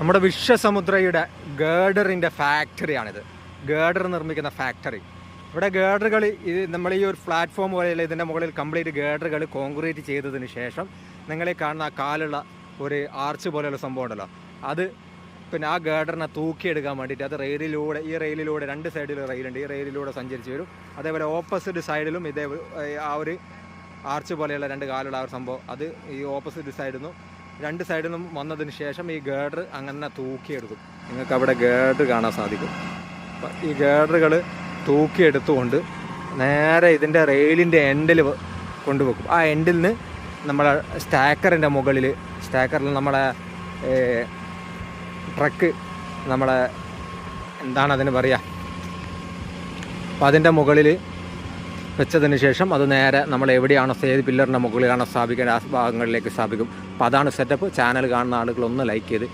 നമ്മുടെ വിശ്വസമുദ്രയുടെ ഗേഡറിൻ്റെ ഫാക്ടറിയാണിത്. ഗേഡർ നിർമ്മിക്കുന്ന ഫാക്ടറി. ഇവിടെ ഗേഡറുകൾ ഇത് നമ്മൾ ഈ ഒരു പ്ലാറ്റ്ഫോം പോലെയുള്ള ഇതിൻ്റെ മുകളിൽ കംപ്ലീറ്റ് ഗേഡറുകൾ കോൺക്രീറ്റ് ചെയ്തതിന് ശേഷം നിങ്ങളീ കാണുന്ന ആ കാലുള്ള ഒരു ആർച്ച് പോലെയുള്ള സംഭവം ഉണ്ടല്ലോ, അത് പിന്നെ ആ ഗേഡറിനെ തൂക്കിയെടുക്കാൻ വേണ്ടിയിട്ട് അത് റെയിലിലൂടെ, ഈ റെയിലിലൂടെ 2 സൈഡിൽ റെയിലുണ്ട്, ഈ റെയിലിലൂടെ സഞ്ചരിച്ച് വരും. അതേപോലെ ഓപ്പോസിറ്റ് സൈഡിലും ഇതേ ആ ഒരു ആർച്ച് പോലെയുള്ള 2 കാലുള്ള ആ ഒരു സംഭവം, അത് ഈ ഓപ്പോസിറ്റ് സൈഡിൽ നിന്നും 2 സൈഡിൽ നിന്നും വന്നതിന് ശേഷം ഈ ഗേഡർ അങ്ങനെ തൂക്കിയെടുക്കും. നിങ്ങൾക്ക് അവിടെ ഗേഡർ കാണാൻ സാധിക്കും. ഈ ഗേഡറുകൾ തൂക്കിയെടുത്തുകൊണ്ട് നേരെ ഇതിൻ്റെ റെയിലിൻ്റെ എൻഡിൽ കൊണ്ടുവെക്കും. ആ എൻഡിൽ നിന്ന് നമ്മളെ സ്റ്റാക്കറിൻ്റെ മുകളിൽ, സ്റ്റാക്കറിൽ നമ്മളെ ട്രക്ക്, നമ്മളെ എന്താണ് അതിന് പറയുക, അപ്പോൾ അതിൻ്റെ മുകളിൽ വെച്ചതിന് ശേഷം അത് നേരെ നമ്മൾ എവിടെയാണോ ഏത് പില്ലറിൻ്റെ മുകളിലാണോ സ്ഥാപിക്കേണ്ട ആ ഭാഗങ്ങളിലേക്ക് സ്ഥാപിക്കും. അപ്പോൾ അതാണ് സെറ്റപ്പ്. ചാനൽ കാണുന്ന ആളുകളൊന്ന് ലൈക്ക് ചെയ്ത്